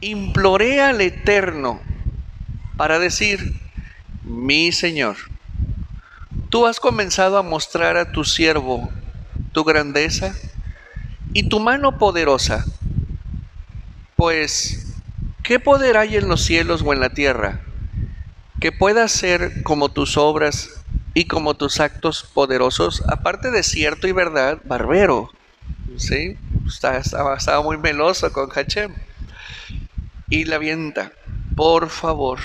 imploré al Eterno para decir, mi Señor, tú has comenzado a mostrar a tu siervo tu grandeza y tu mano poderosa, pues, ¿qué poder hay en los cielos o en la tierra que pueda ser como tus obras y como tus actos poderosos? Aparte de cierto y verdad, barbero, ¿sí? Estaba muy meloso con Hachem. Y la avienta, por favor,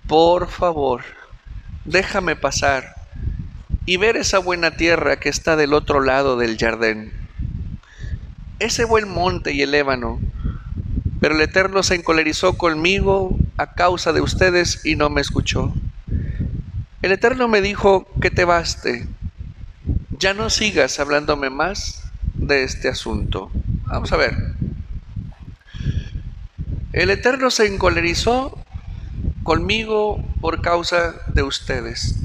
por favor, déjame pasar y ver esa buena tierra que está del otro lado del jardín, ese buen monte y el ébano. Pero el Eterno se encolerizó conmigo a causa de ustedes y no me escuchó. El Eterno me dijo que te baste, ya no sigas hablándome más de este asunto. Vamos a ver. El Eterno se encolerizó conmigo por causa de ustedes.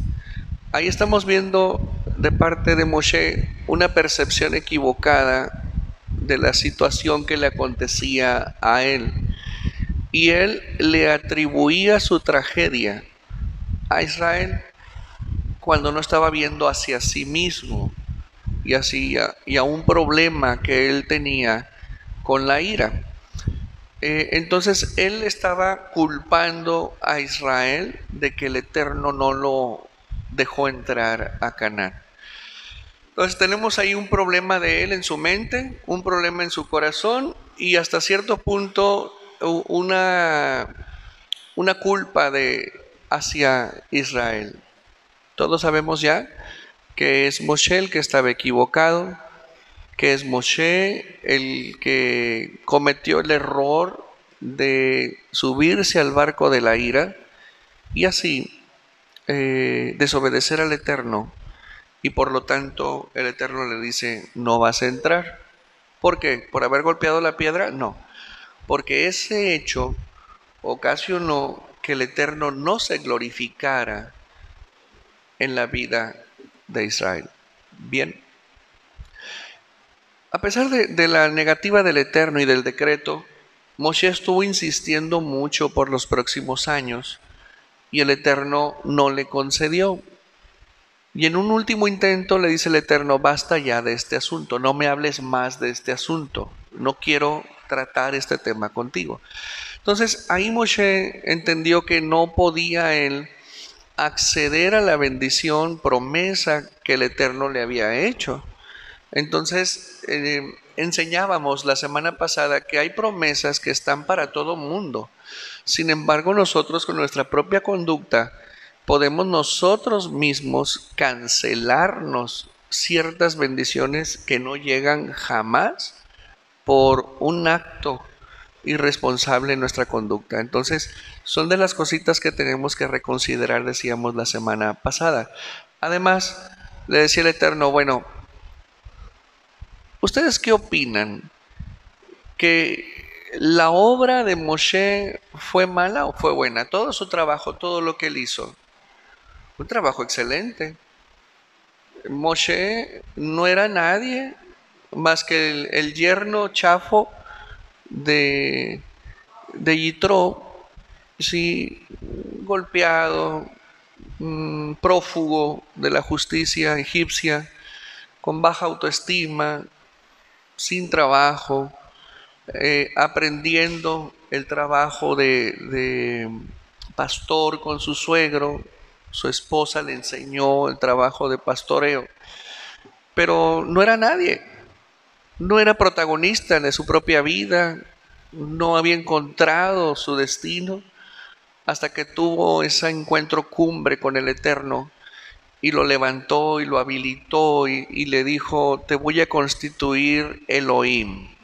Ahí estamos viendo de parte de Moshe una percepción equivocada de la situación que le acontecía a él. Y él le atribuía su tragedia a Israel cuando no estaba viendo hacia sí mismo y a un problema que él tenía con la ira. Entonces él estaba culpando a Israel de que el Eterno no lo dejó entrar a Canaán. Entonces tenemos ahí un problema de él en su mente, un problema en su corazón y hasta cierto punto una culpa de hacia Israel. Todos sabemos ya que es Moshe el que estaba equivocado, que es Moshe el que cometió el error de subirse al barco de la ira y así desobedecer al Eterno. Y por lo tanto el Eterno le dice, no vas a entrar. ¿Por qué? ¿Por haber golpeado la piedra? No, porque ese hecho ocasionó que el Eterno no se glorificara en la vida de Israel. Bien, a pesar de la negativa del Eterno y del decreto, Moshe estuvo insistiendo mucho por los próximos años y el Eterno no le concedió. Y en un último intento le dice el Eterno, basta ya de este asunto, no me hables más de este asunto, no quiero tratar este tema contigo. Entonces ahí Moshe entendió que no podía él acceder a la bendición, promesa que el Eterno le había hecho. Entonces enseñábamos la semana pasada que hay promesas que están para todo mundo. Sin embargo, nosotros con nuestra propia conducta podemos nosotros mismos cancelarnos ciertas bendiciones que no llegan jamás por un acto irresponsable en nuestra conducta. Entonces, son de las cositas que tenemos que reconsiderar, decíamos la semana pasada. Además, le decía el Eterno, bueno, ¿ustedes qué opinan? ¿Que la obra de Moshe fue mala o fue buena? Todo su trabajo, todo lo que él hizo, un trabajo excelente. Moshe no era nadie más que el yerno chafo de, de Yitro, sí, golpeado, prófugo de la justicia egipcia, con baja autoestima, sin trabajo, aprendiendo el trabajo de pastor con su suegro. Su esposa le enseñó el trabajo de pastoreo, pero no era nadie, no era protagonista de su propia vida, no había encontrado su destino hasta que tuvo ese encuentro cumbre con el Eterno y lo levantó y lo habilitó y le dijo, te voy a constituir Elohim,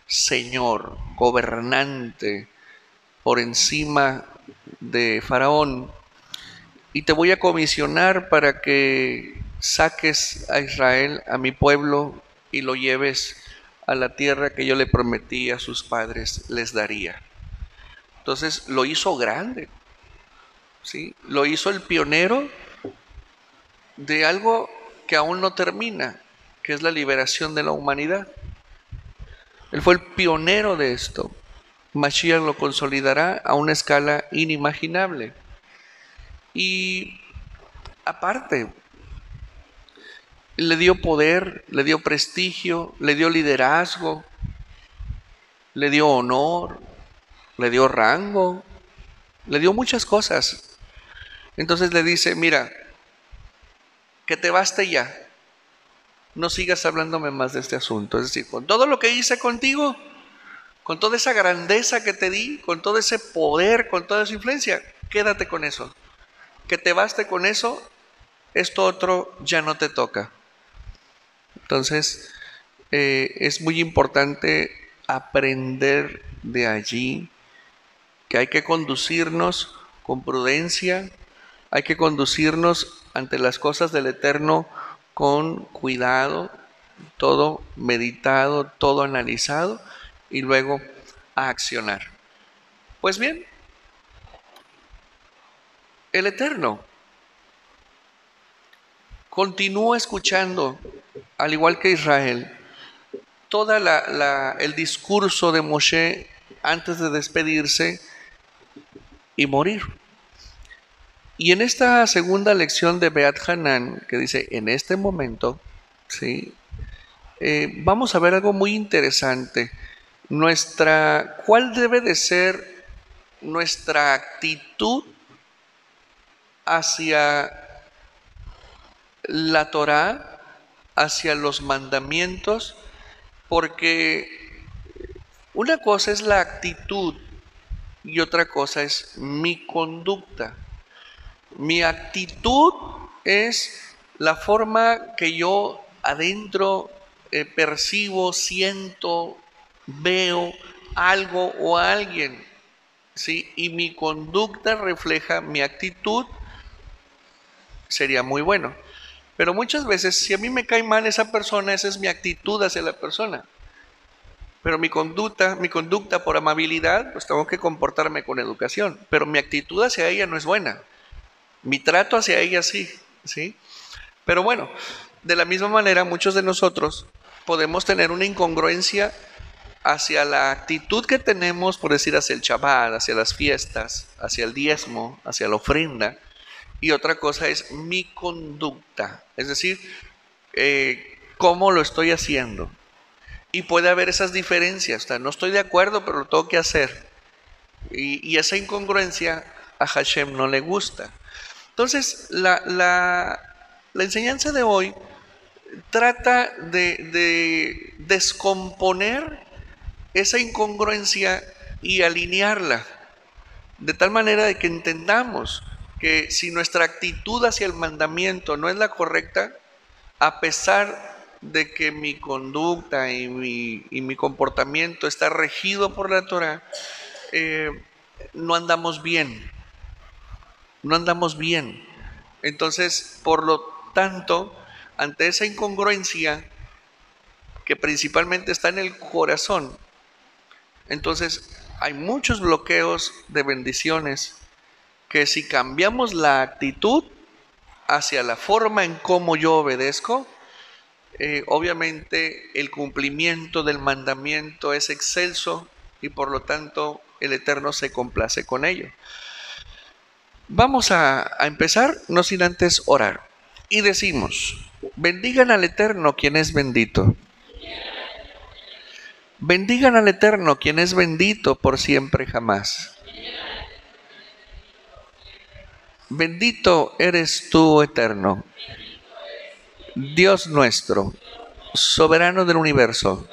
Señor, gobernante por encima de Faraón, y te voy a comisionar para que saques a Israel, a mi pueblo, y lo lleves a la tierra que yo le prometí a sus padres les daría. Entonces lo hizo grande, ¿sí? Lo hizo el pionero de algo que aún no termina, que es la liberación de la humanidad. Él fue el pionero de esto. Mashiach lo consolidará a una escala inimaginable. Y aparte, le dio poder, le dio prestigio, le dio liderazgo, le dio honor, le dio rango, le dio muchas cosas. Entonces le dice, mira, que te baste ya, no sigas hablándome más de este asunto. Es decir, con todo lo que hice contigo, con toda esa grandeza que te di, con todo ese poder, con toda esa influencia, quédate con eso. Que te baste con eso, esto otro ya no te toca. Entonces, es muy importante aprender de allí que hay que conducirnos con prudencia, hay que conducirnos ante las cosas del Eterno con cuidado, todo meditado, todo analizado y luego a accionar. Pues bien, el Eterno continúa escuchando, al igual que Israel, todo el discurso de Moshe antes de despedirse y morir. Y en esta segunda lección de Beat Hanan, que dice, en este momento, ¿sí? Vamos a ver algo muy interesante. ¿Cuál debe de ser nuestra actitud hacia la Torá, hacia los mandamientos? Porque una cosa es la actitud y otra cosa es mi conducta. Mi actitud es la forma que yo adentro percibo, siento, veo algo o a alguien, ¿sí? Y mi conducta refleja mi actitud, sería muy bueno. Pero muchas veces, si a mí me cae mal esa persona, esa es mi actitud hacia la persona. Pero mi conducta por amabilidad, pues tengo que comportarme con educación. Pero mi actitud hacia ella no es buena. Mi trato hacia ella sí, ¿sí? Pero bueno, de la misma manera, muchos de nosotros podemos tener una incongruencia hacia la actitud que tenemos, por decir, hacia el Shabbat, hacia las fiestas, hacia el diezmo, hacia la ofrenda. Y otra cosa es mi conducta, es decir, cómo lo estoy haciendo. Y puede haber esas diferencias, o sea, no estoy de acuerdo, pero lo tengo que hacer. Y esa incongruencia a Hashem no le gusta. Entonces, la enseñanza de hoy trata de descomponer esa incongruencia y alinearla, de tal manera de que entendamos que si nuestra actitud hacia el mandamiento no es la correcta, a pesar de que mi conducta y mi comportamiento está regido por la Torah, no andamos bien. No andamos bien. Entonces, por lo tanto, ante esa incongruencia que principalmente está en el corazón, entonces hay muchos bloqueos de bendiciones que si cambiamos la actitud hacia la forma en cómo yo obedezco, obviamente el cumplimiento del mandamiento es excelso y por lo tanto el Eterno se complace con ello. Vamos a empezar, no sin antes orar. Y decimos, bendigan al Eterno quien es bendito. Bendigan al Eterno quien es bendito por siempre jamás. Bendito eres tú, Eterno, Dios nuestro, soberano del universo,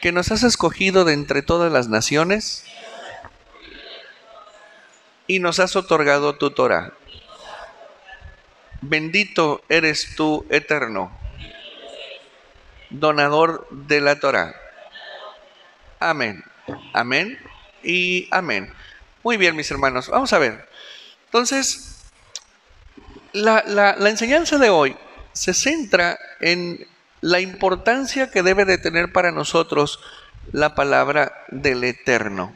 que nos has escogido de entre todas las naciones y nos has otorgado tu Torah. Bendito eres tú, Eterno, donador de la Torah. Amén, amén y amén. Muy bien, mis hermanos, vamos a ver. Entonces, la enseñanza de hoy se centra en la importancia que debe de tener para nosotros la palabra del Eterno.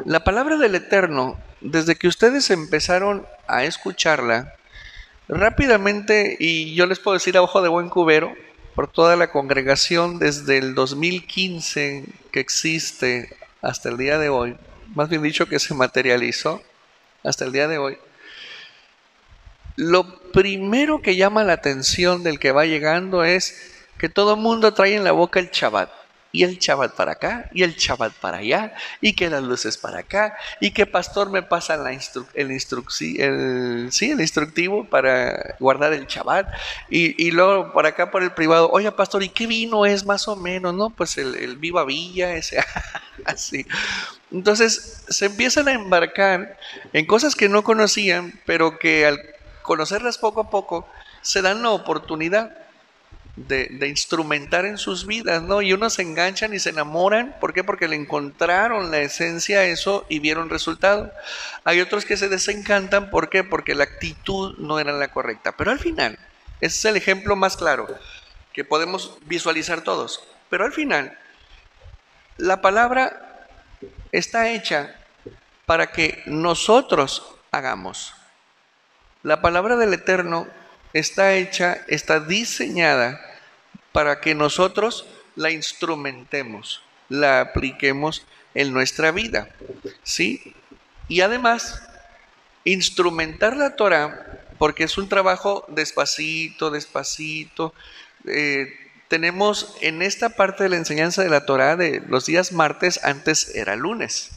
La palabra del Eterno, desde que ustedes empezaron a escucharla, rápidamente, y yo les puedo decir a ojo de buen cubero, por toda la congregación desde el 2015 que existe hasta el día de hoy, más bien dicho que se materializó hasta el día de hoy, lo primero que llama la atención del que va llegando es que todo el mundo trae en la boca el Shabbat. Y el Shabbat para acá, y el Shabbat para allá, y que las luces para acá, y que pastor me pasa el instructivo para guardar el Shabbat, y luego por acá por el privado, oye pastor, ¿y qué vino es más o menos? No, pues el Viva Villa, ese, así. Entonces se empiezan a embarcar en cosas que no conocían, pero que al conocerlas poco a poco se dan la oportunidad de instrumentar en sus vidas, ¿no? Y unos se enganchan y se enamoran. ¿Por qué? Porque le encontraron la esencia a eso y vieron resultado. Hay otros que se desencantan. ¿Por qué? Porque la actitud no era la correcta. Pero al final, ese es el ejemplo más claro que podemos visualizar todos. Pero al final, la palabra está hecha para que nosotros hagamos. La palabra del Eterno está hecha, está diseñada para que nosotros la instrumentemos, la apliquemos en nuestra vida, ¿sí? Y además, instrumentar la Torah, porque es un trabajo despacito, despacito. Tenemos en esta parte de la enseñanza de la Torah de los días martes, antes era lunes,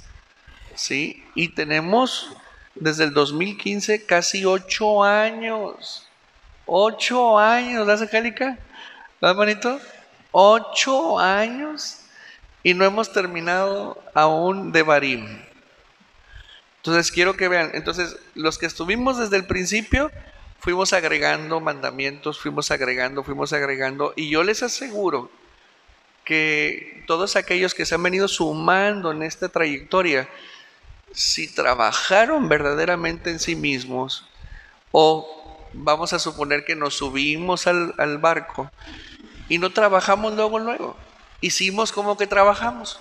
¿sí? Y tenemos desde el 2015 casi 8 años. 8 años, ¿verdad, Angélica? ¿Verdad, manito? 8 años y no hemos terminado aún de Barim. Entonces quiero que vean, entonces los que estuvimos desde el principio, fuimos agregando mandamientos, fuimos agregando, y yo les aseguro que todos aquellos que se han venido sumando en esta trayectoria, si trabajaron verdaderamente en sí mismos, o vamos a suponer que nos subimos al barco y no trabajamos luego, hicimos como que trabajamos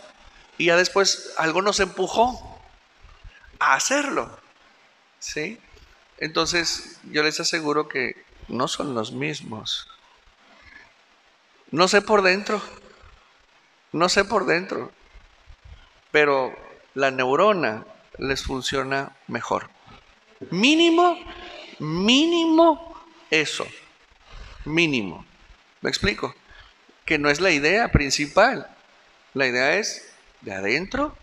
y ya después algo nos empujó a hacerlo, ¿sí? Entonces yo les aseguro que no son los mismos. No sé por dentro, pero la neurona les funciona mejor. Mínimo eso, mínimo. ¿Me explico? Que no es la idea principal. La idea es de adentro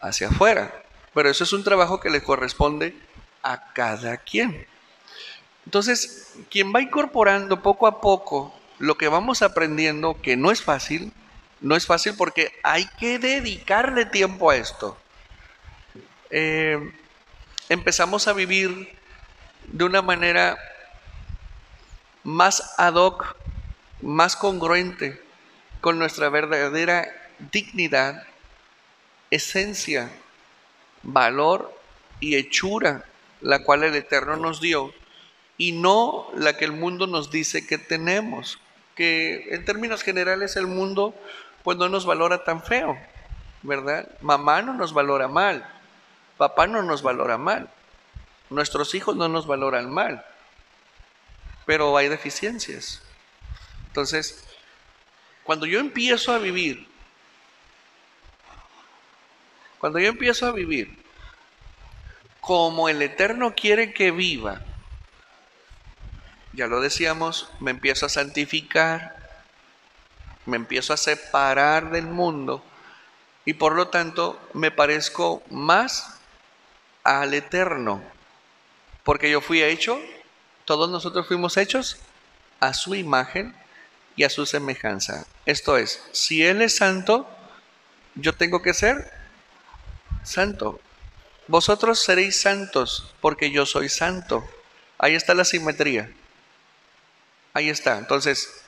hacia afuera. Pero eso es un trabajo que le corresponde a cada quien. Entonces, quien va incorporando poco a poco lo que vamos aprendiendo, que no es fácil porque hay que dedicarle tiempo a esto. Empezamos a vivir de una manera más ad hoc, más congruente con nuestra verdadera dignidad, esencia, valor y hechura, la cual el Eterno nos dio, y no la que el mundo nos dice que tenemos, que en términos generales el mundo pues no nos valora tan feo, ¿verdad? Mamá no nos valora mal, papá no nos valora mal, nuestros hijos no nos valoran mal, pero hay deficiencias. Entonces, cuando yo empiezo a vivir como el Eterno quiere que viva, ya lo decíamos, me empiezo a santificar, me empiezo a separar del mundo y por lo tanto me parezco más al Eterno, porque yo fui hecho, todos nosotros fuimos hechos a su imagen y a su semejanza. Esto es, si Él es santo, yo tengo que ser santo. Vosotros seréis santos porque yo soy santo. Ahí está la simetría. Ahí está. Entonces,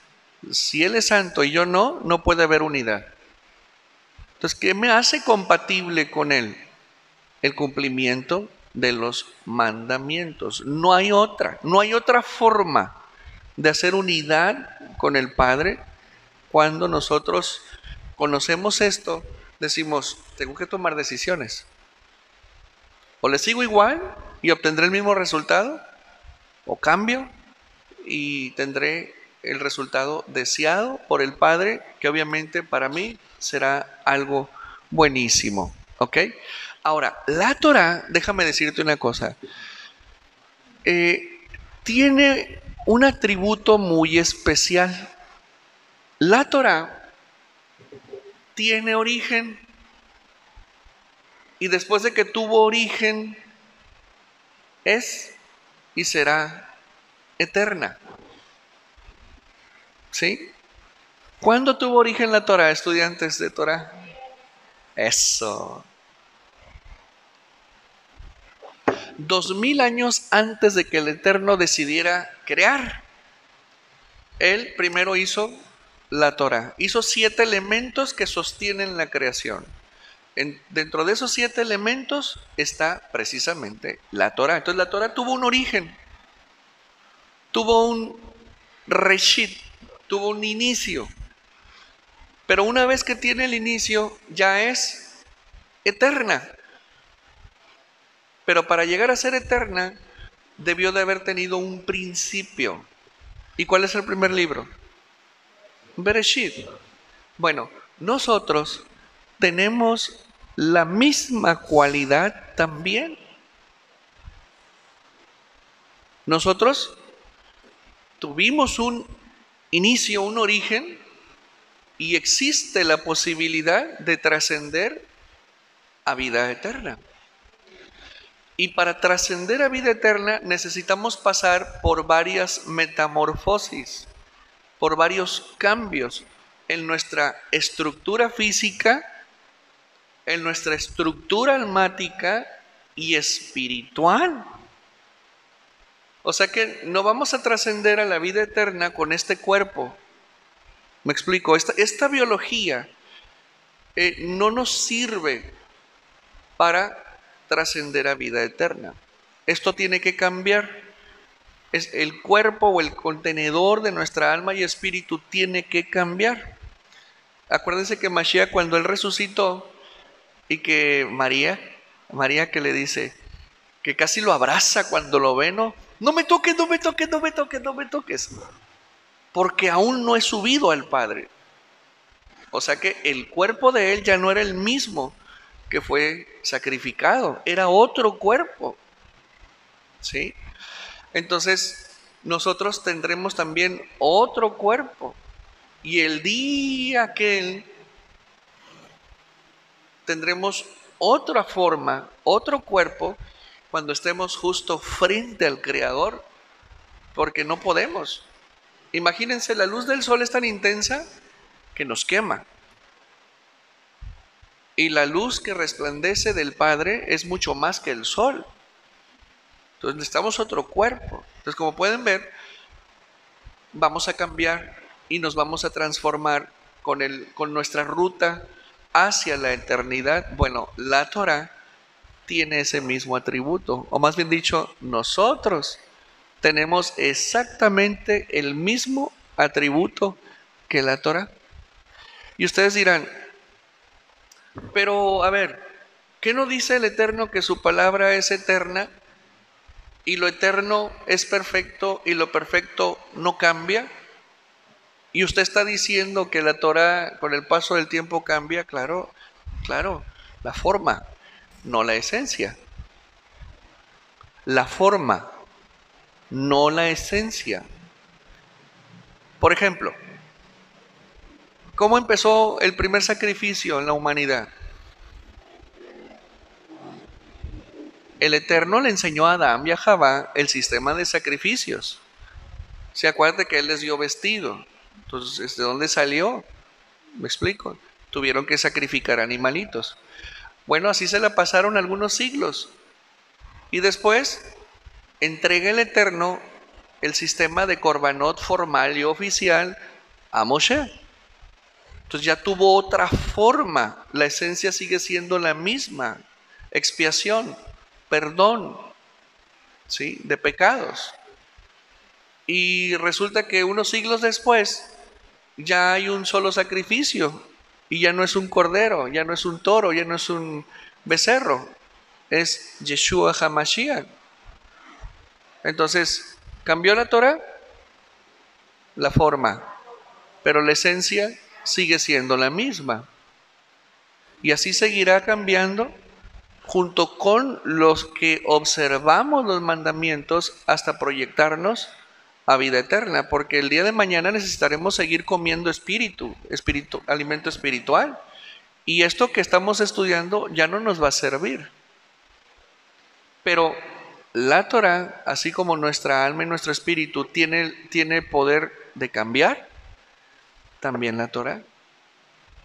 si Él es santo y yo no, no puede haber unidad. Entonces, ¿qué me hace compatible con Él? El cumplimiento de los mandamientos. No hay otra forma de hacer unidad con el Padre. Cuando nosotros conocemos esto, decimos, tengo que tomar decisiones. O le sigo igual y obtendré el mismo resultado, o cambio y tendré el resultado deseado por el Padre, que obviamente para mí será algo buenísimo. ¿Ok? Ahora, la Torá, déjame decirte una cosa, tiene un atributo muy especial. La Torá tiene origen y después de que tuvo origen, es y será eterna. ¿Sí? ¿Cuándo tuvo origen la Torá, estudiantes de Torá? Eso. 2000 años antes de que el Eterno decidiera crear, Él primero hizo la Torá. Hizo 7 elementos que sostienen la creación. Dentro de esos 7 elementos está precisamente la Torá. Entonces la Torá tuvo un origen, tuvo un reshit, tuvo un inicio. Pero una vez que tiene el inicio, ya es eterna. Pero para llegar a ser eterna, debió de haber tenido un principio. ¿Y cuál es el primer libro? Bereshit. Bueno, nosotros tenemos la misma cualidad también. Nosotros tuvimos un inicio, un origen, y existe la posibilidad de trascender a vida eterna. Y para trascender a vida eterna necesitamos pasar por varias metamorfosis, por varios cambios en nuestra estructura física, en nuestra estructura almática y espiritual. O sea que no vamos a trascender a la vida eterna con este cuerpo. Me explico, esta biología no nos sirve para trascender a vida eterna. Esto tiene que cambiar. El cuerpo o el contenedor de nuestra alma y espíritu tiene que cambiar. Acuérdense que Mashiach, cuando él resucitó y que María que le dice, que casi lo abraza cuando lo ve, no, no me toques, no me toques, no me toques, no me toques, porque aún no he subido al Padre. O sea que el cuerpo de él ya no era el mismo que fue sacrificado, era otro cuerpo, ¿sí? Entonces, nosotros tendremos también otro cuerpo. Y el día aquel tendremos otra forma, otro cuerpo, cuando estemos justo frente al Creador, porque no podemos. Imagínense, la luz del sol es tan intensa que nos quema. Y la luz que resplandece del Padre es mucho más que el sol. Entonces necesitamos otro cuerpo. Entonces, como pueden ver, vamos a cambiar y nos vamos a transformar con nuestra ruta hacia la eternidad. Bueno, la Torah tiene ese mismo atributo, o más bien dicho, nosotros tenemos exactamente el mismo atributo que la Torah. Y ustedes dirán, pero a ver, ¿qué no dice el Eterno que su palabra es eterna y lo eterno es perfecto y lo perfecto no cambia? Y usted está diciendo que la Torah con el paso del tiempo cambia. Claro, claro, la forma, no la esencia. La forma, no la esencia. Por ejemplo, ¿cómo empezó el primer sacrificio en la humanidad? El Eterno le enseñó a Adán y a Javá el sistema de sacrificios. Se acuerda que él les dio vestido. Entonces, ¿de dónde salió? Me explico. Tuvieron que sacrificar animalitos. Bueno, así se la pasaron algunos siglos. Y después entrega el Eterno el sistema de Corbanot formal y oficial a Moshe. Entonces ya tuvo otra forma. La esencia sigue siendo la misma. Expiación, perdón, ¿sí?, de pecados. Y resulta que unos siglos después ya hay un solo sacrificio. Y ya no es un cordero, ya no es un toro, ya no es un becerro. Es Yeshua HaMashiach. Entonces, ¿cambió la Torah? La forma, pero la esencia sigue siendo la misma. Y así seguirá cambiando junto con los que observamos los mandamientos hasta proyectarnos a vida eterna, porque el día de mañana necesitaremos seguir comiendo alimento espiritual. Y esto que estamos estudiando ya no nos va a servir. Pero la Torah, así como nuestra alma y nuestro espíritu tiene poder de cambiar, también la Torah.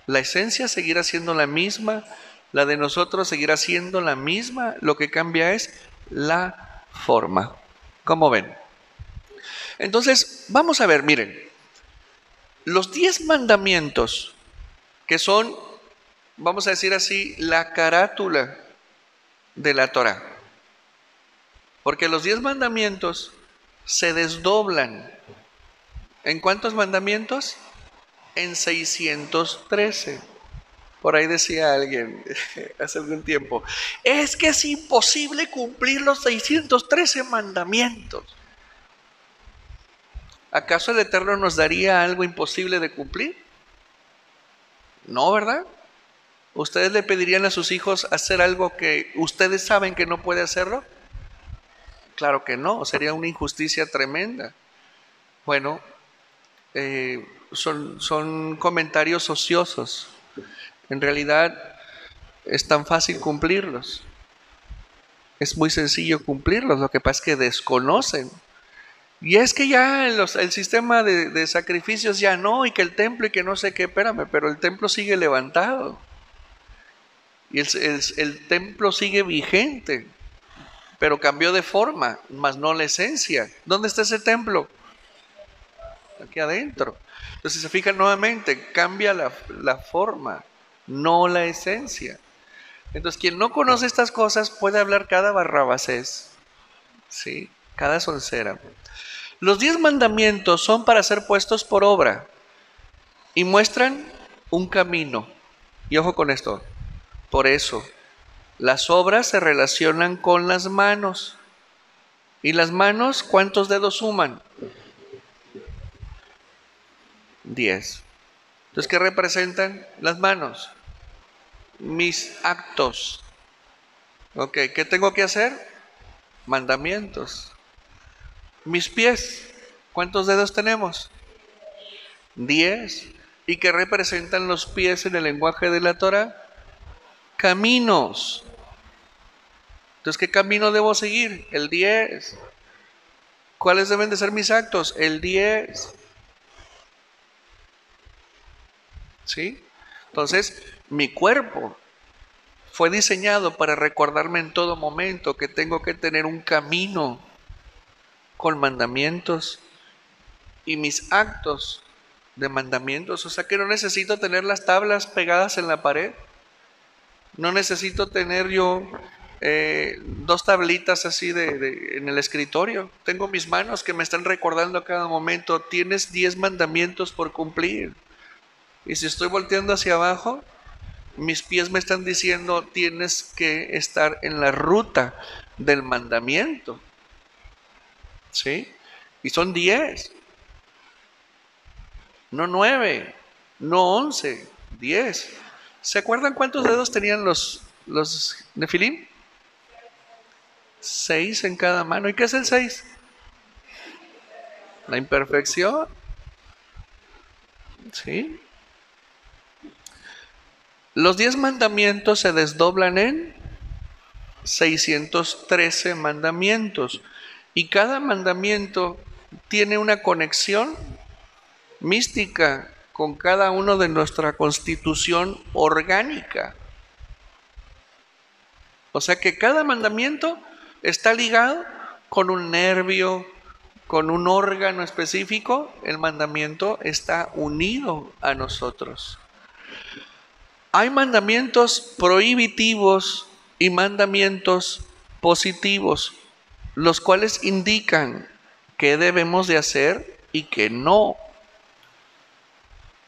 La esencia seguirá siendo la misma, la de nosotros seguirá siendo la misma, lo que cambia es la forma. ¿Cómo ven? Entonces, vamos a ver, miren, los 10 mandamientos, que son, vamos a decir así, la carátula de la Torah. Porque los 10 mandamientos se desdoblan. ¿En cuántos mandamientos? En 613. Por ahí decía alguien hace algún tiempo, es que es imposible cumplir los 613 mandamientos. ¿Acaso el Eterno nos daría algo imposible de cumplir? No, ¿verdad? ¿Ustedes le pedirían a sus hijos hacer algo que ustedes saben que no puede hacerlo? Claro que no, sería una injusticia tremenda. Bueno, son comentarios ociosos. En realidad es tan fácil cumplirlos. Es muy sencillo cumplirlos, lo que pasa es que desconocen. Y es que ya el sistema de sacrificios ya no, y que el templo y que no sé qué, espérame, pero el templo sigue levantado. Y el templo sigue vigente, pero cambió de forma, más no la esencia. ¿Dónde está ese templo? Aquí adentro. Entonces, si se fijan nuevamente, cambia la forma, no la esencia. Entonces, quien no conoce estas cosas puede hablar cada barrabasés, ¿sí? Cada soncera. Los 10 mandamientos son para ser puestos por obra y muestran un camino. Y ojo con esto, por eso, las obras se relacionan con las manos. ¿Y las manos cuántos dedos suman? 10. Entonces, ¿qué representan las manos? Mis actos. Ok, ¿qué tengo que hacer? Mandamientos. Mis pies, ¿cuántos dedos tenemos? 10. ¿Y qué representan los pies en el lenguaje de la Torah? Caminos. Entonces, ¿qué camino debo seguir? El 10. ¿Cuáles deben de ser mis actos? El 10. ¿Sí? Entonces, mi cuerpo fue diseñado para recordarme en todo momento que tengo que tener un camino con mandamientos y mis actos de mandamientos. O sea que no necesito tener las tablas pegadas en la pared. No necesito tener yo 2 tablitas así en el escritorio. Tengo mis manos que me están recordando a cada momento, tienes 10 mandamientos por cumplir. Y si estoy volteando hacia abajo, mis pies me están diciendo, tienes que estar en la ruta del mandamiento. ¿Sí? Y son 10. No 9, no 11, 10. ¿Se acuerdan cuántos dedos tenían los nefilim? 6 en cada mano. ¿Y qué es el 6? La imperfección. ¿Sí? Los 10 mandamientos se desdoblan en 613 mandamientos. Y cada mandamiento tiene una conexión mística con cada uno de nuestra constitución orgánica. O sea que cada mandamiento está ligado con un nervio, con un órgano específico. El mandamiento está unido a nosotros. Hay mandamientos prohibitivos y mandamientos positivos, los cuales indican qué debemos de hacer y qué no.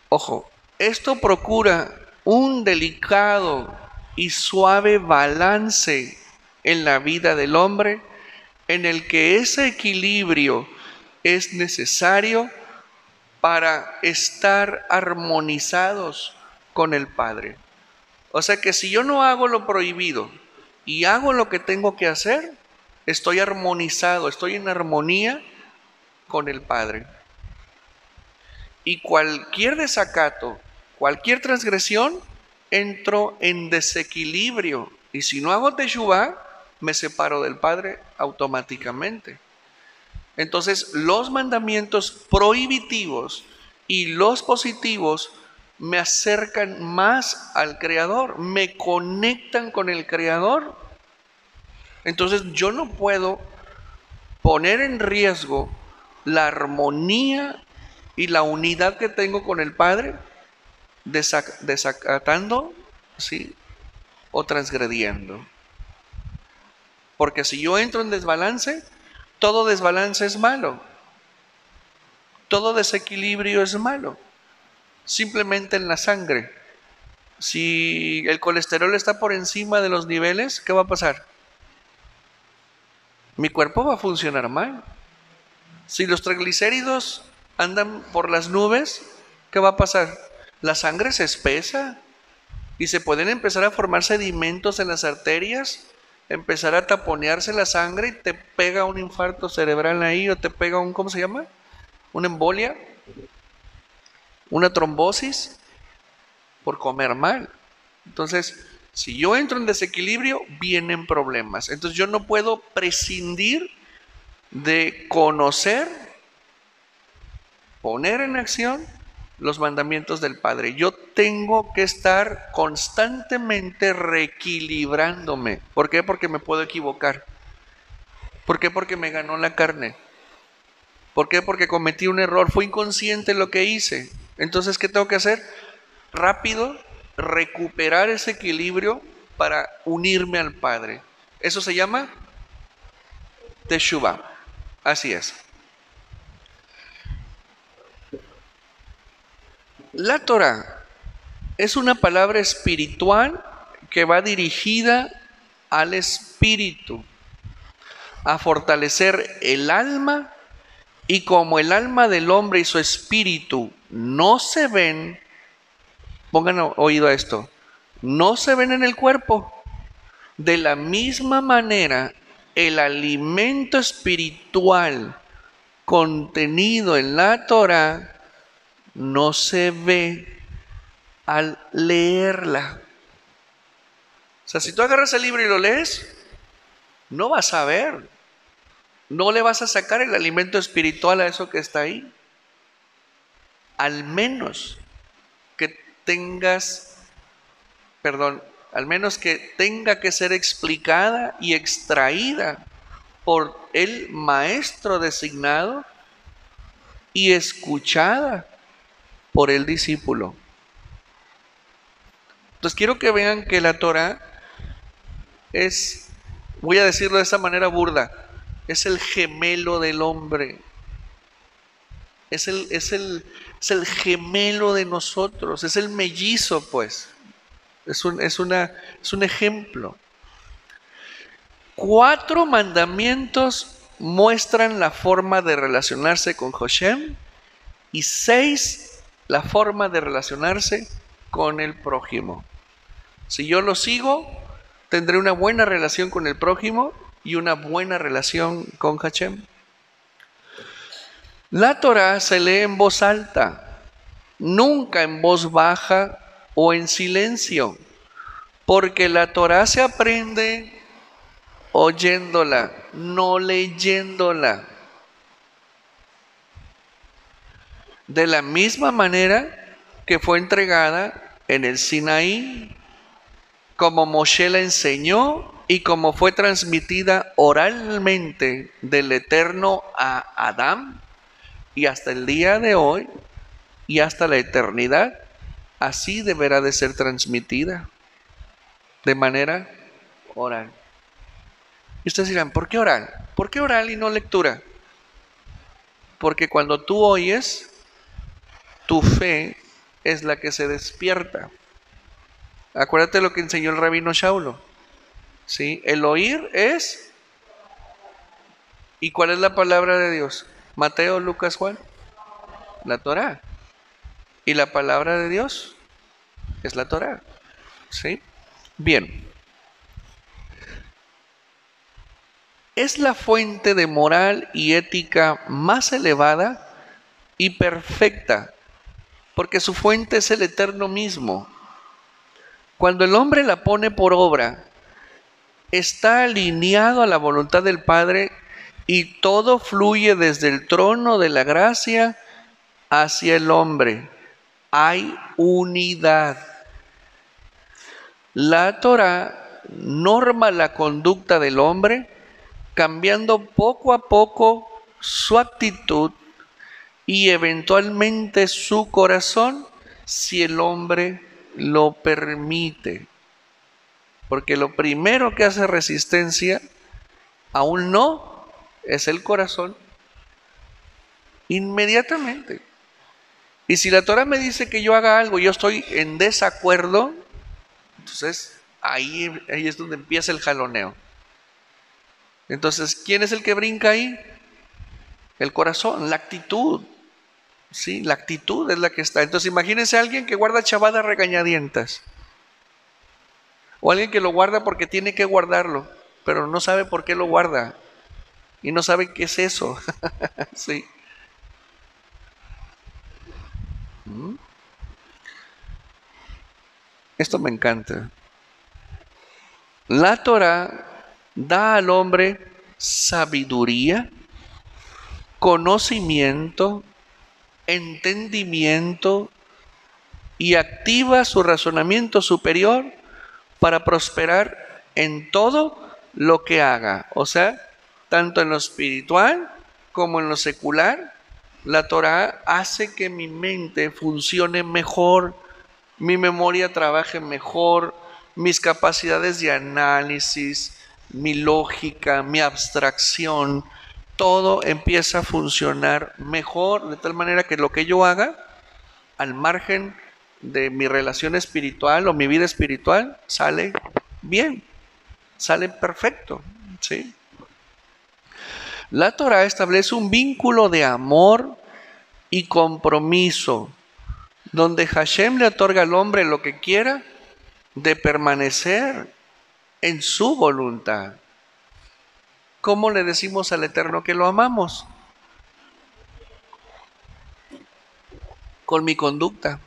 Ojo, esto procura un delicado y suave balance en la vida del hombre, en el que ese equilibrio es necesario para estar armonizados con el Padre. O sea que si yo no hago lo prohibido y hago lo que tengo que hacer, estoy armonizado, estoy en armonía con el Padre. Y cualquier desacato, cualquier transgresión, entro en desequilibrio. Y si no hago teshuvá, me separo del Padre automáticamente. Entonces, los mandamientos prohibitivos y los positivos me acercan más al Creador, me conectan con el Creador. Entonces, yo no puedo poner en riesgo la armonía y la unidad que tengo con el Padre desacatando, ¿sí?, o transgrediendo. Porque si yo entro en desbalance, todo desbalance es malo. Todo desequilibrio es malo. Simplemente en la sangre. Si el colesterol está por encima de los niveles, ¿qué va a pasar? Mi cuerpo va a funcionar mal. Si los triglicéridos andan por las nubes, ¿qué va a pasar? La sangre se espesa y se pueden empezar a formar sedimentos en las arterias, empezar a taponearse la sangre y te pega un infarto cerebral ahí, o te pega un, ¿cómo se llama?, una embolia, una trombosis, por comer mal. Entonces, si yo entro en desequilibrio, vienen problemas. Entonces yo no puedo prescindir de conocer, poner en acción los mandamientos del Padre. Yo tengo que estar constantemente reequilibrándome. ¿Por qué? Porque me puedo equivocar. ¿Por qué? Porque me ganó la carne. ¿Por qué? Porque cometí un error. Fue inconsciente lo que hice. Entonces, ¿qué tengo que hacer? Rápido, recuperar ese equilibrio para unirme al Padre. Eso se llama teshuvá. Así es. La Torah es una palabra espiritual que va dirigida al espíritu, a fortalecer el alma, y como el alma del hombre y su espíritu no se ven, pongan oído a esto, no se ven en el cuerpo, de la misma manera el alimento espiritual contenido en la Torah no se ve al leerla. O sea, si tú agarras el libro y lo lees, no vas a ver, no le vas a sacar el alimento espiritual a eso que está ahí. Al menos que tenga que ser explicada y extraída por el maestro designado y escuchada por el discípulo. Entonces quiero que vean que la Torah es, voy a decirlo de esa manera burda, es el gemelo del hombre. Es el gemelo de nosotros, es el mellizo, pues. Es un ejemplo. 4 mandamientos muestran la forma de relacionarse con Hashem y 6 la forma de relacionarse con el prójimo. Si yo lo sigo, tendré una buena relación con el prójimo y una buena relación con Hashem. La Torah se lee en voz alta, nunca en voz baja o en silencio, porque la Torah se aprende oyéndola, no leyéndola. De la misma manera que fue entregada en el Sinaí, como Moshe la enseñó y como fue transmitida oralmente del Eterno a Adán, y hasta el día de hoy y hasta la eternidad, así deberá de ser transmitida, de manera oral. Y ustedes dirán, ¿por qué oral? ¿Por qué oral y no lectura? Porque cuando tú oyes, tu fe es la que se despierta. Acuérdate lo que enseñó el rabino Shaulo, ¿sí? El oír es... ¿Y cuál es la palabra de Dios? Mateo, Lucas, Juan. La Torá. Y la palabra de Dios es la Torá. O ¿Sí? Bien. Es la fuente de moral y ética más elevada y perfecta, porque su fuente es el Eterno mismo. Cuando el hombre la pone por obra, está alineado a la voluntad del Padre y todo fluye desde el trono de la gracia hacia el hombre. Hay unidad. La Torah norma la conducta del hombre, cambiando poco a poco su actitud y eventualmente su corazón, si el hombre lo permite. Porque lo primero que hace resistencia a un no es el corazón. Inmediatamente. Y si la Torah me dice que yo haga algo y yo estoy en desacuerdo, entonces ahí es donde empieza el jaloneo. Entonces, ¿quién es el que brinca ahí? El corazón, la actitud. Sí, la actitud es la que está. Entonces, imagínense a alguien que guarda chavada a regañadientas. O alguien que lo guarda porque tiene que guardarlo, pero no sabe por qué lo guarda. Y no sabe qué es eso. Sí. Esto me encanta. La Torah da al hombre sabiduría, conocimiento, entendimiento y activa su razonamiento superior para prosperar en todo lo que haga. O sea, tanto en lo espiritual como en lo secular, la Torah hace que mi mente funcione mejor, mi memoria trabaje mejor, mis capacidades de análisis, mi lógica, mi abstracción, todo empieza a funcionar mejor, de tal manera que lo que yo haga, al margen de mi relación espiritual o mi vida espiritual, sale bien, sale perfecto, ¿sí? La Torah establece un vínculo de amor y compromiso, donde Hashem le otorga al hombre lo que quiera de permanecer en su voluntad. ¿Cómo le decimos al Eterno que lo amamos? Con mi conducta,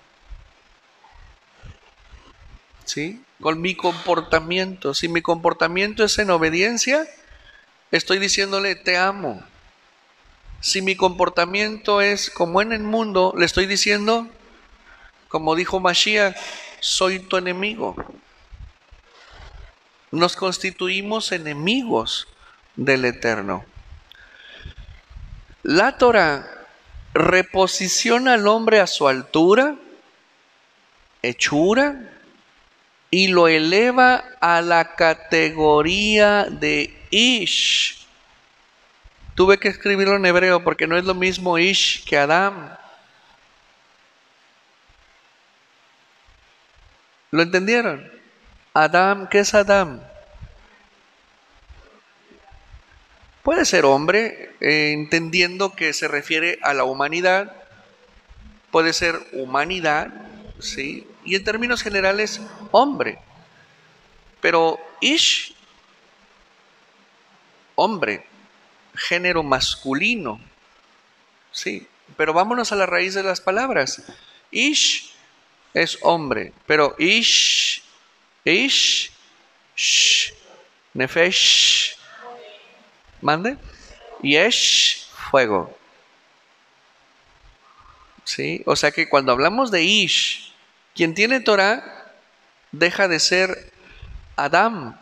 ¿sí? Con mi comportamiento. Si mi comportamiento es en obediencia, estoy diciéndole te amo. Si mi comportamiento es como en el mundo, le estoy diciendo, como dijo Mashiach, soy tu enemigo. Nos constituimos enemigos del Eterno. La Torah reposiciona al hombre a su altura, hechura, y lo eleva a la categoría de Ish. Tuve que escribirlo en hebreo porque no es lo mismo Ish que Adam. ¿Lo entendieron? Adam, ¿qué es Adam? Puede ser hombre, entendiendo que se refiere a la humanidad. Puede ser humanidad, ¿sí? Y en términos generales, hombre. Pero Ish, hombre, género masculino, ¿sí? Pero vámonos a la raíz de las palabras. Ish es hombre, pero Ish, Sh, Nefesh, mande, Yesh, fuego. ¿Sí? O sea que cuando hablamos de Ish, quien tiene Torah deja de ser Adam,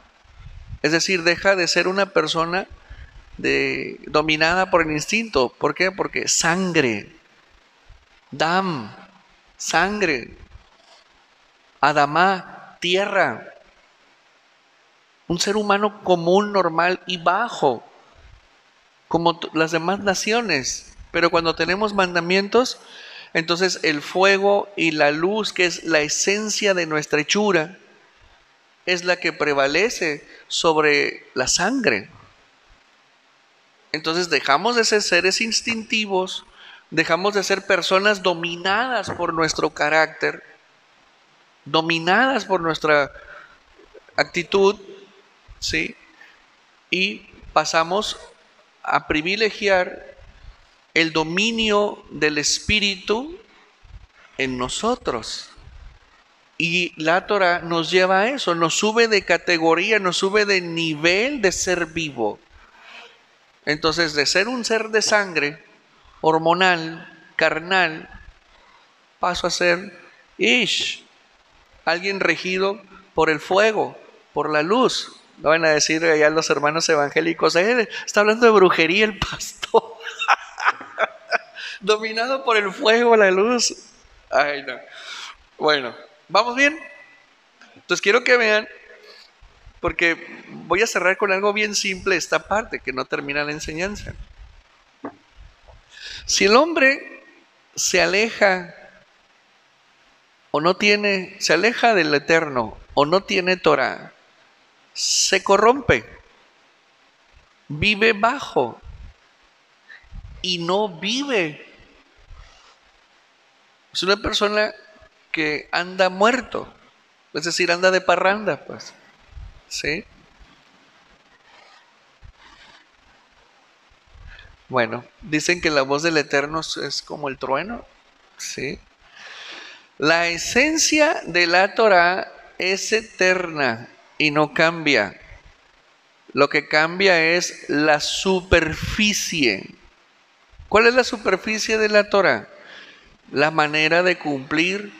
es decir, deja de ser una persona dominada por el instinto. ¿Por qué? Porque sangre, Dam, sangre, Adamá, tierra, un ser humano común, normal y bajo, como las demás naciones. Pero cuando tenemos mandamientos, entonces el fuego y la luz, que es la esencia de nuestra hechura, es la que prevalece sobre la sangre. Entonces dejamos de ser seres instintivos, dejamos de ser personas dominadas por nuestro carácter, dominadas por nuestra actitud, ¿sí? Y pasamos a privilegiar el dominio del Espíritu en nosotros. Y la Torah nos lleva a eso, nos sube de categoría, nos sube de nivel de ser vivo. Entonces, de ser un ser de sangre, hormonal, carnal, paso a ser alguien regido por el fuego, por la luz. No van a decir allá los hermanos evangélicos, está hablando de brujería el pastor. Dominado por el fuego, la luz. Ay, no. Bueno, ¿vamos bien? Entonces quiero que vean, porque voy a cerrar con algo bien simple esta parte, que no termina la enseñanza. Si el hombre se aleja o no tiene, se aleja del Eterno o no tiene Torah, se corrompe, vive bajo y no vive. Es una persona que anda muerto, es decir, anda de parranda, pues, ¿sí? Bueno, dicen que la voz del Eterno es como el trueno, ¿sí? La esencia de la Torah es eterna y no cambia. Lo que cambia es la superficie. ¿Cuál es la superficie de la Torah? La manera de cumplir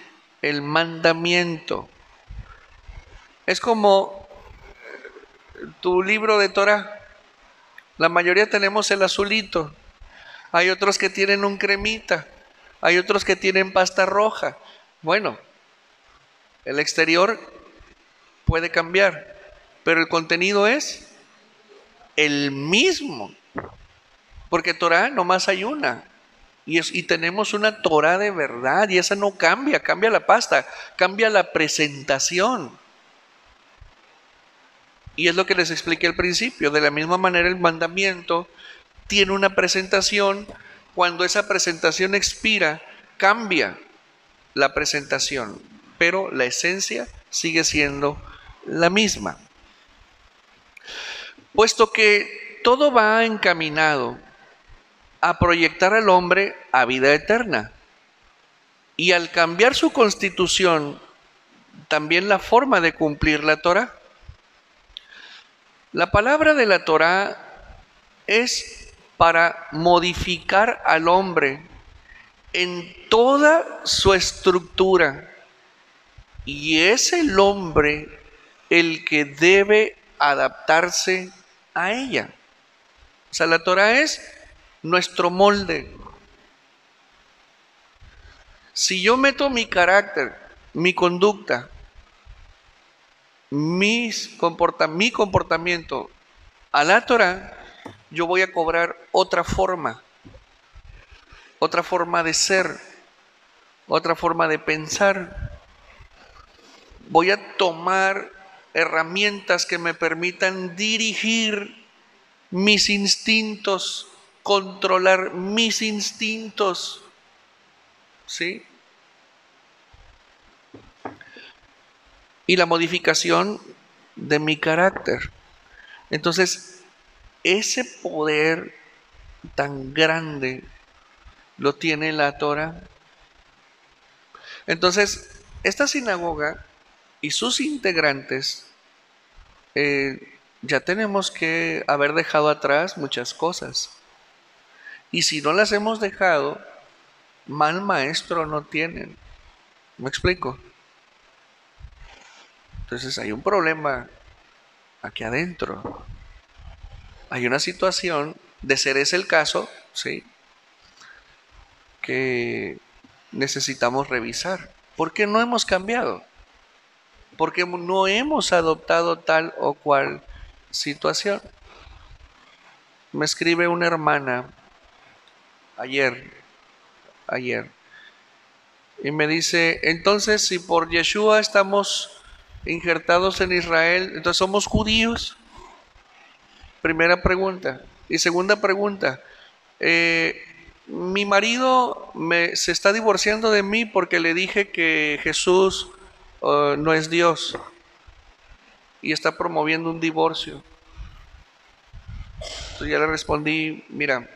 el mandamiento. Es como tu libro de Torah. La mayoría tenemos el azulito. Hay otros que tienen un cremita. Hay otros que tienen pasta roja. Bueno, el exterior puede cambiar, pero el contenido es el mismo. Porque Torah nomás hay una. Y tenemos una Torah de verdad. Y esa no cambia. Cambia la pasta. Cambia la presentación. Y es lo que les expliqué al principio. De la misma manera el mandamiento tiene una presentación. Cuando esa presentación expira, cambia la presentación. Pero la esencia sigue siendo la misma. Puesto que todo va encaminado a proyectar al hombre a vida eterna. Y al cambiar su constitución, también la forma de cumplir la Torah. La palabra de la Torah es para modificar al hombre en toda su estructura. Y es el hombre el que debe adaptarse a ella. O sea, la Torah es nuestro molde. Si yo meto mi carácter, mi conducta, mi comportamiento a la Torah, yo voy a cobrar otra forma de ser, otra forma de pensar. Voy a tomar herramientas que me permitan dirigir mis instintos, controlar mis instintos, ¿sí? Y la modificación de mi carácter. Entonces, ese poder tan grande lo tiene la Torah. Entonces, esta sinagoga y sus integrantes, ya tenemos que haber dejado atrás muchas cosas. Y si no las hemos dejado, mal maestro no tienen. ¿Me explico? Entonces hay un problema aquí adentro. Hay una situación, de ser ese el caso, ¿sí?, que necesitamos revisar. ¿Por qué no hemos cambiado? Porque no hemos adoptado tal o cual situación. Me escribe una hermana ayer, y me dice, entonces si por Yeshua estamos injertados en Israel, entonces somos judíos. Primera pregunta. Y segunda pregunta, mi marido se está divorciando de mí porque le dije que Jesús no es Dios. y está promoviendo un divorcio. Entonces ya le respondí, mira,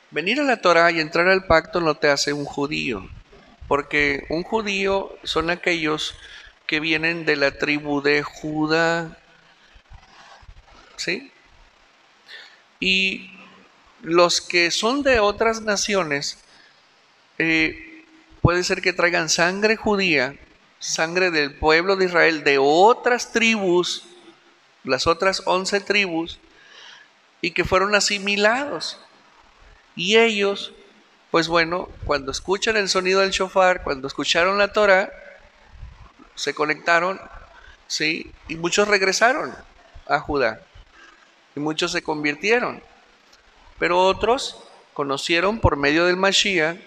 venir a la Torah y entrar al pacto no te hace un judío, porque un judío son aquellos que vienen de la tribu de Judá, ¿sí? Y los que son de otras naciones, puede ser que traigan sangre judía, sangre del pueblo de Israel, de otras tribus, las otras 11 tribus, y que fueron asimilados. Y ellos, pues bueno, cuando escuchan el sonido del shofar, cuando escucharon la Torah, se conectaron, ¿sí? Y muchos regresaron a Judá, y muchos se convirtieron. Pero otros conocieron por medio del Mashiach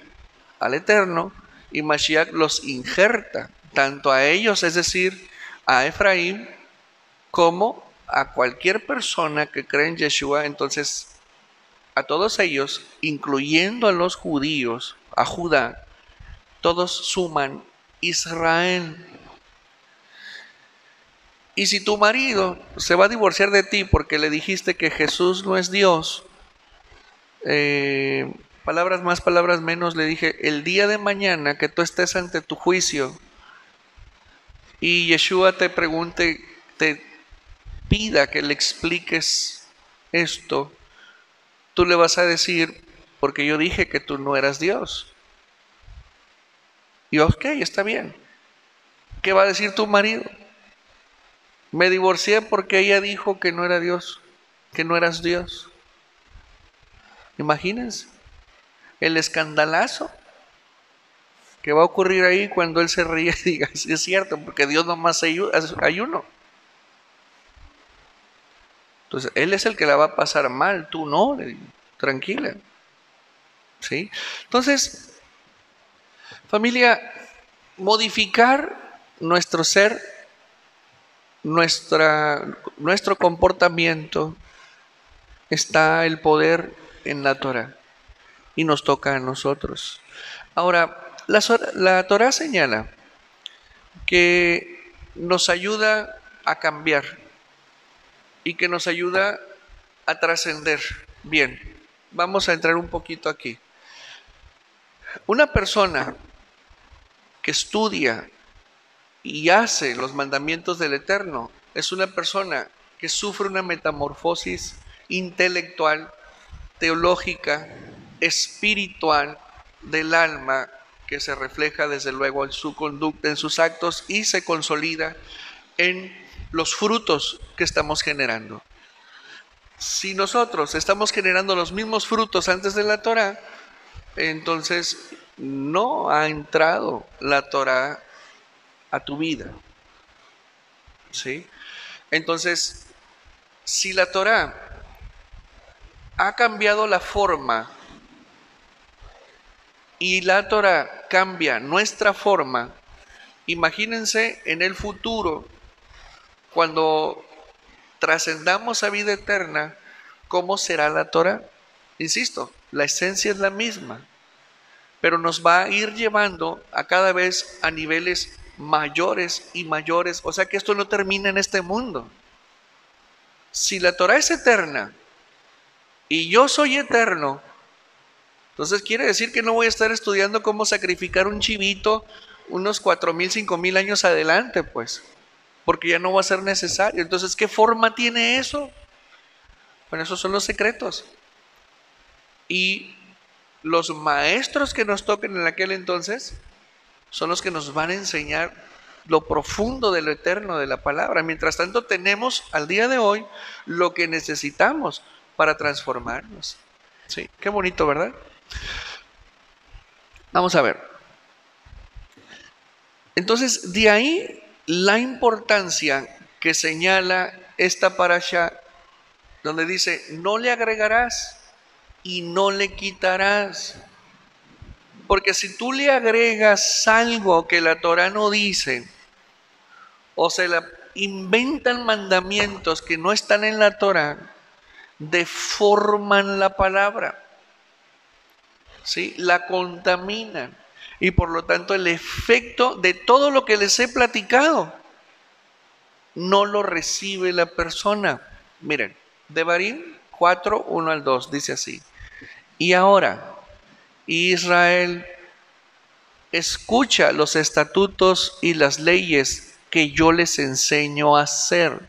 al Eterno, y Mashiach los injerta, tanto a ellos, es decir, a Efraín, como a cualquier persona que cree en Yeshua. Entonces, a todos ellos, incluyendo a los judíos, a Judá, todos suman Israel. Y si tu marido se va a divorciar de ti porque le dijiste que Jesús no es Dios, palabras más, palabras menos, le dije, el día de mañana que tú estés ante tu juicio y Yeshua te pregunte, te pida que le expliques esto, tú le vas a decir, porque yo dije que tú no eras Dios. Y ok, está bien. ¿Qué va a decir tu marido? Me divorcié porque ella dijo que no era Dios, que no eras Dios. Imagínense el escandalazo que va a ocurrir ahí cuando él se ríe y diga, sí es cierto, porque Dios nomás hay uno. Entonces, él es el que la va a pasar mal, tú no, le digo, tranquila. ¿Sí? Entonces, familia, modificar nuestro ser, nuestro comportamiento, está el poder en la Torah y nos toca a nosotros. Ahora, la Torah señala que nos ayuda a cambiar y que nos ayuda a trascender. Bien, vamos a entrar un poquito aquí. Una persona que estudia y hace los mandamientos del Eterno es una persona que sufre una metamorfosis intelectual, teológica, espiritual del alma, que se refleja desde luego en su conducta, en sus actos, y se consolida en los frutos que estamos generando. Si nosotros estamos generando los mismos frutos antes de la Torah, entonces no ha entrado la Torah a tu vida. ¿Sí? Entonces, si la Torah ha cambiado la forma y la Torah cambia nuestra forma, imagínense en el futuro, cuando trascendamos a vida eterna, ¿cómo será la Torah? Insisto, la esencia es la misma, pero nos va a ir llevando a cada vez a niveles mayores y mayores. O sea que esto no termina en este mundo. Si la Torah es eterna y yo soy eterno, entonces quiere decir que no voy a estar estudiando cómo sacrificar un chivito unos 4,000, 5,000 años adelante, pues, porque ya no va a ser necesario. Entonces, ¿qué forma tiene eso? Bueno, esos son los secretos. Y los maestros que nos toquen en aquel entonces son los que nos van a enseñar lo profundo de lo eterno de la palabra. Mientras tanto, tenemos al día de hoy lo que necesitamos para transformarnos. Sí, qué bonito, ¿verdad? Vamos a ver. Entonces, de ahí la importancia que señala esta parasha, donde dice, no le agregarás y no le quitarás. Porque si tú le agregas algo que la Torah no dice, o se la inventan mandamientos que no están en la Torah, deforman la palabra, ¿sí? La contaminan. Y por lo tanto el efecto de todo lo que les he platicado no lo recibe la persona. Miren, Devarim 4, 1 al 2 dice así: y ahora, Israel, escucha los estatutos y las leyes que yo les enseño a hacer.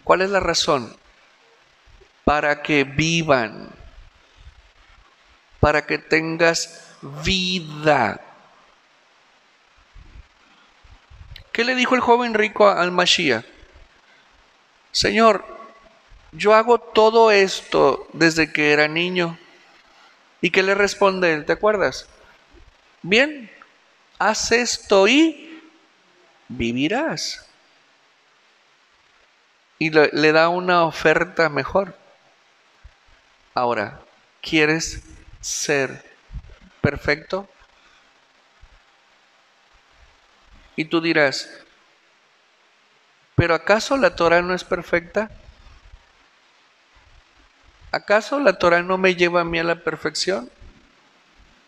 ¿Cuál es la razón? Para que vivan, para que tengas vida. ¿Qué le dijo el joven rico al Mashiach? Señor, yo hago todo esto desde que era niño. ¿Y qué le responde él? ¿Te acuerdas? Bien, haz esto y vivirás. Y le da una oferta mejor. Ahora, ¿quieres ser perfecto? Y tú dirás, ¿pero acaso la Torah no es perfecta? ¿Acaso la Torah no me lleva a mí a la perfección?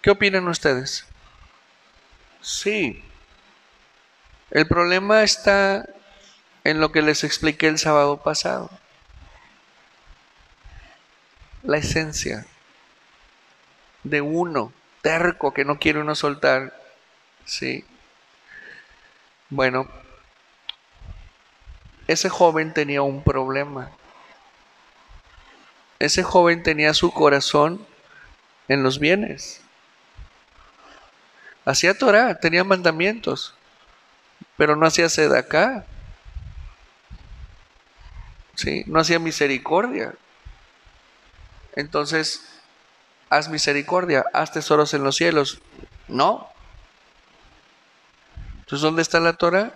¿Qué opinan ustedes? Sí. El problema está en lo que les expliqué el sábado pasado. La esencia de uno, terco, que no quiere uno soltar. Sí. Bueno, ese joven tenía un problema. Ese joven tenía su corazón en los bienes. Hacía Torah, tenía mandamientos, pero no hacía sedacá. ¿Sí? No hacía misericordia. Entonces, haz misericordia, haz tesoros en los cielos. No. Entonces, ¿dónde está la Torah?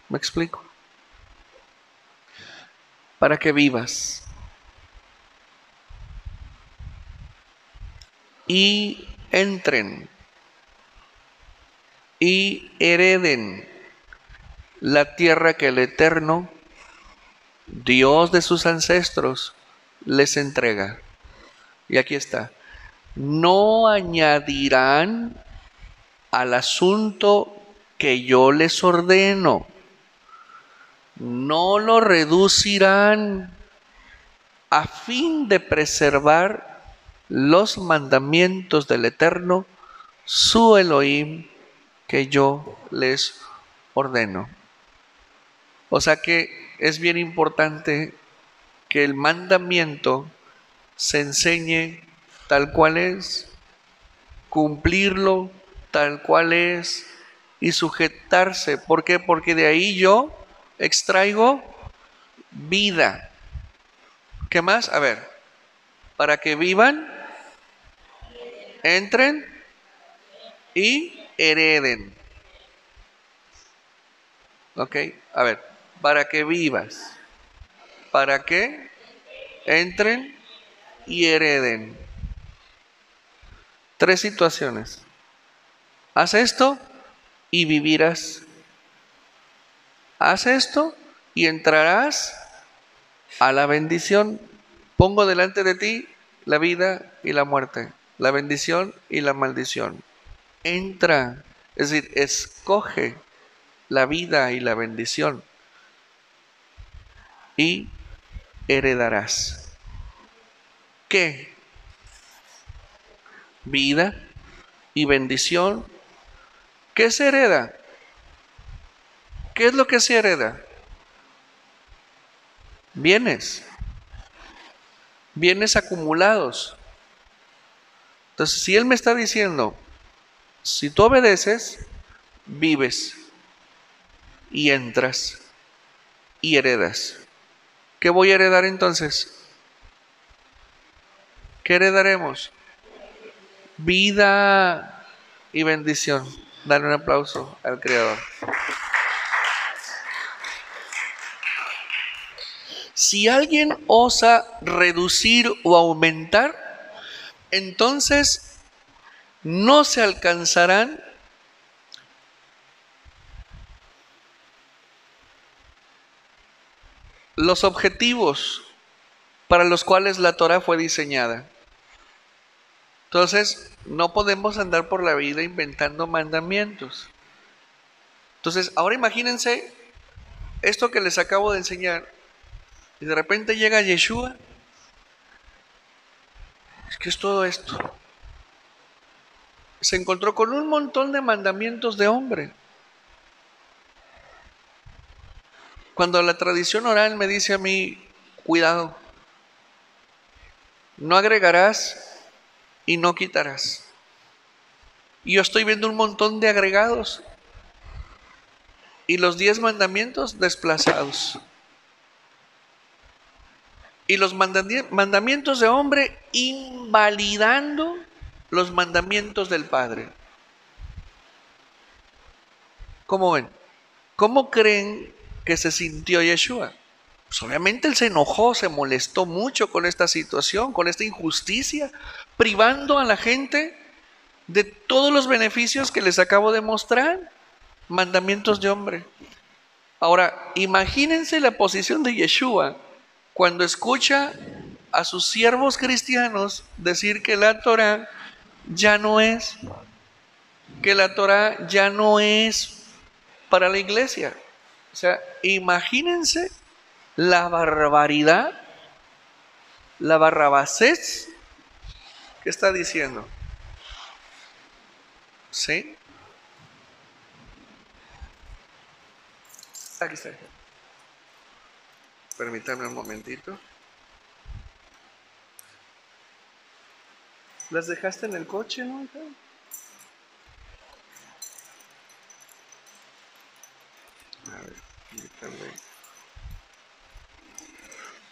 Me explico. Para que vivas. Y entren y hereden la tierra que el Eterno, Dios de sus ancestros, les entrega. Y aquí está. No añadirán al asunto que yo les ordeno. No lo reducirán a fin de preservar los mandamientos del Eterno, su Elohim, que yo les ordeno. O sea que es bien importante que el mandamiento se enseñe tal cual es, cumplirlo tal cual es y sujetarse. ¿Por qué? Porque de ahí yo extraigo vida. ¿Qué más? A ver, para que vivan, entren y hereden. ¿Ok? A ver, para que vivas, para que entren y hereden. 3 situaciones. Haz esto y vivirás. Haz esto y entrarás a la bendición. Pongo delante de ti la vida y la muerte, la bendición y la maldición. Entra, es decir, escoge la vida y la bendición y heredarás. ¿Qué? Vida y bendición. ¿Qué se hereda? ¿Qué es lo que se hereda? Bienes. Bienes acumulados. Entonces, si Él me está diciendo, si tú obedeces, vives y entras y heredas. ¿Qué voy a heredar entonces? ¿Qué heredaremos? Vida y bendición. Dale un aplauso al Creador. Si alguien osa reducir o aumentar, entonces no se alcanzarán los objetivos para los cuales la Torah fue diseñada. Entonces, no podemos andar por la vida inventando mandamientos. Entonces, ahora imagínense esto que les acabo de enseñar. Y de repente llega Yeshua. ¿Qué es todo esto? Se encontró con un montón de mandamientos de hombre. Cuando la tradición oral me dice a mí, cuidado, no agregarás y no quitarás. Y yo estoy viendo un montón de agregados y los 10 mandamientos desplazados. Y los mandamientos de hombre invalidando los mandamientos del Padre. ¿Cómo ven? ¿Cómo creen que se sintió Yeshua? Pues obviamente él se enojó, se molestó mucho con esta situación, con esta injusticia, privando a la gente de todos los beneficios que les acabo de mostrar. Mandamientos de hombre. Ahora, imagínense la posición de Yeshua cuando escucha a sus siervos cristianos decir que la Torá ya no es, para la iglesia. O sea, imagínense la barbaridad, la barrabasés que está diciendo. ¿Sí? Aquí está. Permítame un momentito. ¿Las dejaste en el coche, no? A ver, permítame.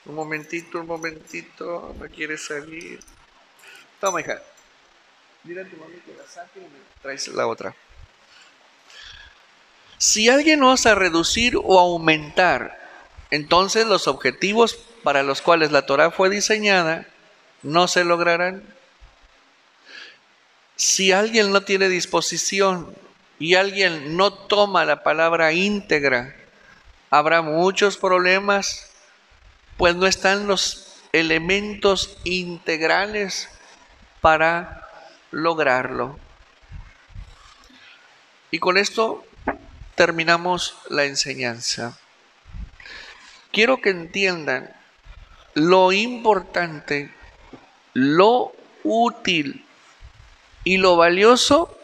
Un momentito, me quiere salir. Toma, hija. Dile a tu mami que la saque y me traes la otra. Si alguien osa reducir o aumentar, entonces los objetivos para los cuales la Torá fue diseñada no se lograrán. Si alguien no tiene disposición y alguien no toma la palabra íntegra, habrá muchos problemas, pues no están los elementos integrales para lograrlo. Y con esto terminamos la enseñanza. Quiero que entiendan lo importante, lo útil y lo valioso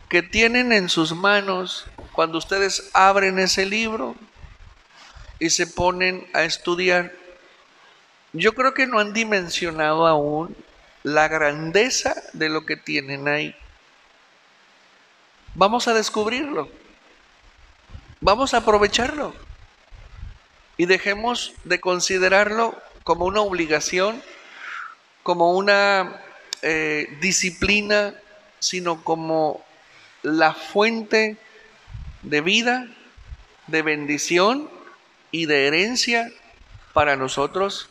que tienen en sus manos cuando ustedes abren ese libro y se ponen a estudiar. Yo creo que no han dimensionado aún la grandeza de lo que tienen ahí. Vamos a descubrirlo. Vamos a aprovecharlo. Y dejemos de considerarlo como una obligación, como una disciplina, sino como la fuente de vida, de bendición y de herencia para nosotros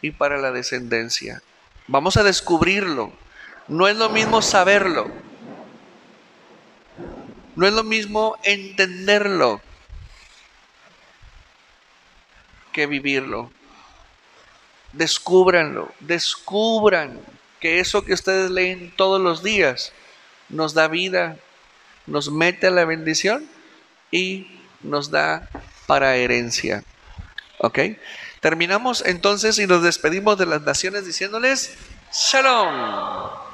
y para la descendencia. Vamos a descubrirlo. No es lo mismo saberlo. No es lo mismo entenderlo que vivirlo. Descúbranlo, descubran que eso que ustedes leen todos los días nos da vida, nos mete a la bendición y nos da para herencia. ¿Ok? Terminamos entonces y nos despedimos de las naciones diciéndoles Shalom.